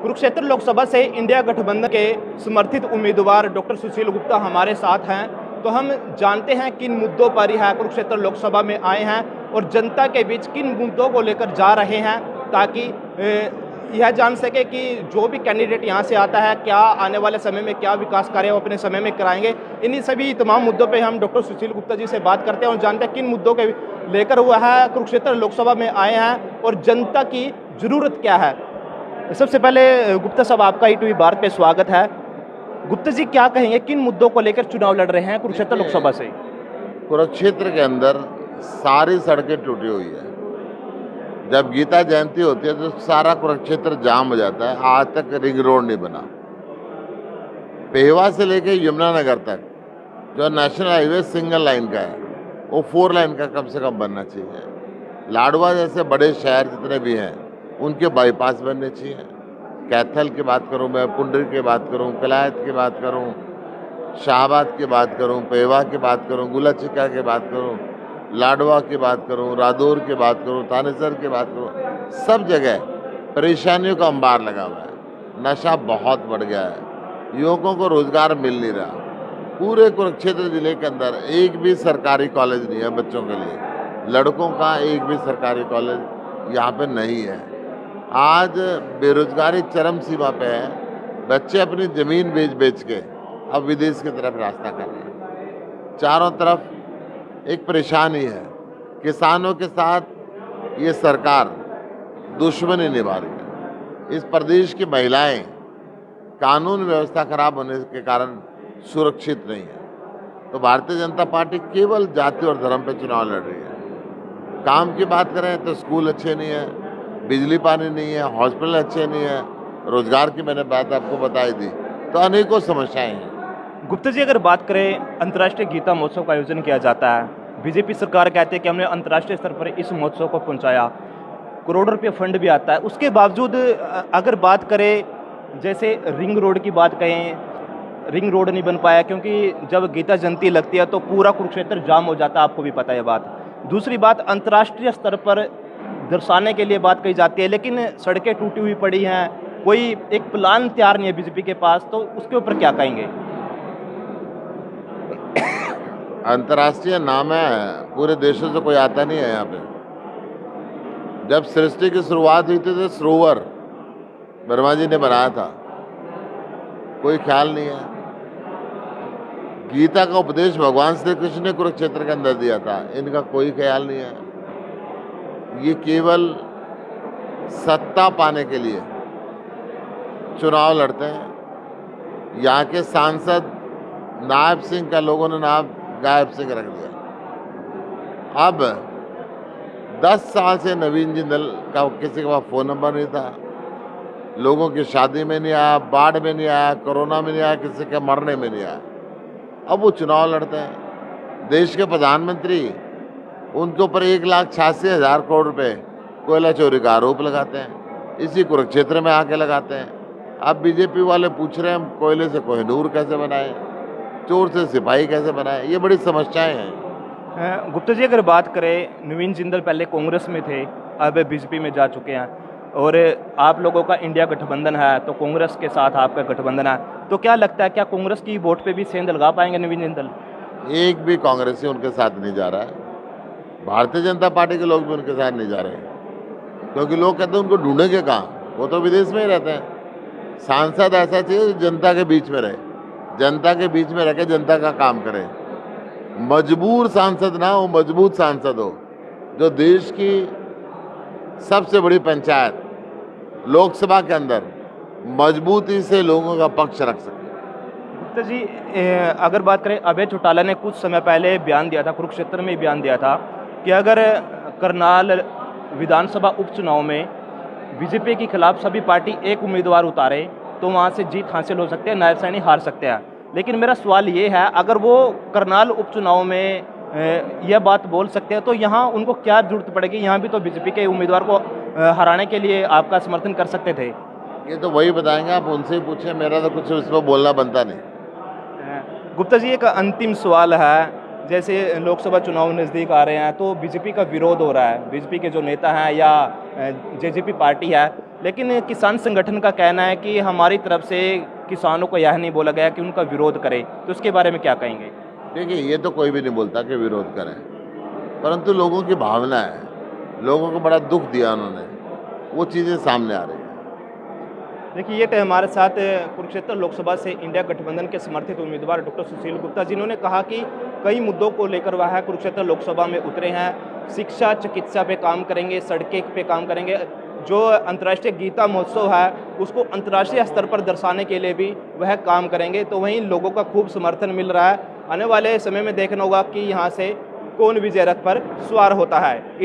कुरुक्षेत्र लोकसभा से इंडिया गठबंधन के समर्थित उम्मीदवार डॉक्टर सुशील गुप्ता हमारे साथ हैं। तो हम जानते हैं किन मुद्दों पर यह कुरुक्षेत्र लोकसभा में आए हैं और जनता के बीच किन मुद्दों को लेकर जा रहे हैं, ताकि यह जान सके कि जो भी कैंडिडेट यहाँ से आता है क्या आने वाले समय में क्या विकास कार्य वो अपने समय में कराएंगे। इन्हीं सभी तमाम मुद्दों पे हम डॉक्टर सुशील गुप्ता जी से बात करते हैं और जानते हैं किन मुद्दों के लेकर हुआ है कुरुक्षेत्र लोकसभा में आए हैं और जनता की ज़रूरत क्या है। सबसे पहले गुप्ता साहब, आपका ई भारत पे स्वागत है। गुप्ता जी, क्या कहेंगे, किन मुद्दों को लेकर चुनाव लड़ रहे हैं कुरुक्षेत्र लोकसभा से? कुरुक्षेत्र के अंदर सारी सड़कें टूटी हुई है। जब गीता जयंती होती है तो सारा कुरुक्षेत्र जाम हो जाता है। आज तक रिंग रोड नहीं बना। पेहवा से लेके यमुनानगर तक जो नेशनल हाईवे सिंगल लाइन का है वो 4 लाइन का कम से कम बनना चाहिए। लाडवा जैसे बड़े शहर जितने भी हैं उनके बाईपास बनने चाहिए। कैथल की बात करूं, मैं पुंडरी की बात करूं, कलायत की बात करूं, शाहबाद की बात करूं, पेहवा की बात करूं, गुलाचिका की बात करूं, लाडवा की बात करूं, रादौर की बात करूं, थानेसर की बात करूं, सब जगह परेशानियों का अंबार लगा हुआ है। नशा बहुत बढ़ गया है, युवकों को रोजगार मिल नहीं रहा। पूरे कुरुक्षेत्र जिले के अंदर एक भी सरकारी कॉलेज नहीं है बच्चों के लिए। लड़कों का एक भी सरकारी कॉलेज यहाँ पे नहीं है। आज बेरोजगारी चरम सीमा पे है। बच्चे अपनी ज़मीन बेच बेच के अब विदेश की तरफ रास्ता कर रहे हैं। चारों तरफ एक परेशानी है। किसानों के साथ ये सरकार दुश्मनी निभा रही है। इस प्रदेश की महिलाएं कानून व्यवस्था खराब होने के कारण सुरक्षित नहीं है। तो भारतीय जनता पार्टी केवल जाति और धर्म पे चुनाव लड़ रही है। काम की बात करें तो स्कूल अच्छे नहीं है, बिजली पानी नहीं है, हॉस्पिटल अच्छे नहीं है, रोजगार की मैंने बात आपको बताई थी। तो अनेकों समस्याएं हैं। गुप्ता जी, अगर बात करें, अंतर्राष्ट्रीय गीता महोत्सव का आयोजन किया जाता है। बीजेपी सरकार कहती है कि हमने अंतर्राष्ट्रीय स्तर पर इस महोत्सव को पहुंचाया, करोड़ों रुपये फंड भी आता है। उसके बावजूद अगर बात करें, जैसे रिंग रोड की बात कहें, रिंग रोड नहीं बन पाया क्योंकि जब गीता जयंती लगती है तो पूरा कुरुक्षेत्र जाम हो जाता है, आपको भी पता है बात। दूसरी बात, अंतर्राष्ट्रीय स्तर पर दर्शाने के लिए बात कही जाती है, लेकिन सड़कें टूटी हुई पड़ी हैं, कोई एक प्लान तैयार नहीं है बीजेपी के पास। तो उसके ऊपर क्या कहेंगे? अंतर्राष्ट्रीय नाम है, पूरे देशों से कोई आता नहीं है यहाँ पे। जब सृष्टि की शुरुआत हुई थी तो सरोवर ब्रह्मा जी ने बनाया था, कोई ख्याल नहीं है। गीता का उपदेश भगवान श्री कृष्ण ने कुरुक्षेत्र के अंदर दिया था, इनका कोई ख्याल नहीं है। ये केवल सत्ता पाने के लिए चुनाव लड़ते हैं। यहाँ के सांसद नायब सिंह का लोगों ने नाम गायब सिंह रख दिया। अब 10 साल से नवीन जिंदल का किसी के पास फ़ोन नंबर नहीं था। लोगों की शादी में नहीं आया, बाढ़ में नहीं आया, कोरोना में नहीं आया, किसी के मरने में नहीं आया। अब वो चुनाव लड़ते हैं। देश के प्रधानमंत्री उनके ऊपर 1,86,000 करोड़ रुपए कोयला चोरी का आरोप लगाते हैं, इसी कुरुक्षेत्र में आके लगाते हैं। अब बीजेपी वाले पूछ रहे हैं हम कोयले से कोहिनूर कैसे बनाए, चोर से सिपाही कैसे बनाए। ये बड़ी समस्याएं हैं। गुप्ता जी, अगर बात करें, नवीन जिंदल पहले कांग्रेस में थे, अब बीजेपी में जा चुके हैं और आप लोगों का इंडिया गठबंधन है, तो कांग्रेस के साथ आपका गठबंधन है। तो क्या लगता है, क्या कांग्रेस की वोट पे भी सेंध लगा पाएंगे नवीन जिंदल? एक भी कांग्रेसी उनके साथ नहीं जा रहा है। भारतीय जनता पार्टी के लोग भी उनके साथ नहीं जा रहे हैं, क्योंकि लोग कहते हैं उनको ढूंढेंगे कहाँ, वो तो विदेश में ही रहते हैं। सांसद ऐसा चाहिए जो जनता के बीच में रहे, जनता के बीच में रह के जनता का काम करे। मजबूर सांसद ना हो, मजबूत सांसद हो, जो देश की सबसे बड़ी पंचायत लोकसभा के अंदर मजबूती से लोगों का पक्ष रख सके। गुप्ता जी, अगर बात करें, अभय चौटाला ने कुछ समय पहले बयान दिया था, कुरुक्षेत्र में बयान दिया था कि अगर करनाल विधानसभा उपचुनाव में बीजेपी के खिलाफ सभी पार्टी एक उम्मीदवार उतारे तो वहाँ से जीत हासिल हो सकती है, नायब सैनी हार सकते हैं। लेकिन मेरा सवाल ये है, अगर वो करनाल उपचुनाव में यह बात बोल सकते हैं तो यहाँ उनको क्या जरूरत पड़ेगी? यहाँ भी तो बीजेपी के उम्मीदवार को हराने के लिए आपका समर्थन कर सकते थे। ये तो वही बताएंगे, आप उनसे ही पूछें, मेरा तो कुछ इस पर बोलना बनता नहीं। गुप्ता जी, एक अंतिम सवाल है, जैसे लोकसभा चुनाव नज़दीक आ रहे हैं तो बीजेपी का विरोध हो रहा है। बीजेपी के जो नेता हैं या जेजेपी पार्टी है लेकिन किसान संगठन का कहना है कि हमारी तरफ से किसानों को यह नहीं बोला गया कि उनका विरोध करें, तो उसके बारे में क्या कहेंगे? देखिए, ये तो कोई भी नहीं बोलता कि विरोध करें, परंतु लोगों की भावना है, लोगों को बड़ा दुख दिया उन्होंने, वो चीज़ें सामने आ रही हैं। देखिए, ये थे हमारे साथ कुरुक्षेत्र लोकसभा से इंडिया गठबंधन के समर्थित उम्मीदवार डॉक्टर सुशील गुप्ता, जिन्होंने कहा कि कई मुद्दों को लेकर वह कुरुक्षेत्र लोकसभा में उतरे हैं। शिक्षा, चिकित्सा पे काम करेंगे, सड़कें पे काम करेंगे। जो अंतर्राष्ट्रीय गीता महोत्सव है, उसको अंतर्राष्ट्रीय स्तर पर दर्शाने के लिए भी वह काम करेंगे। तो वहीं लोगों का खूब समर्थन मिल रहा है। आने वाले समय में देखना होगा कि यहाँ से कौन विजय रथ पर सवार होता है।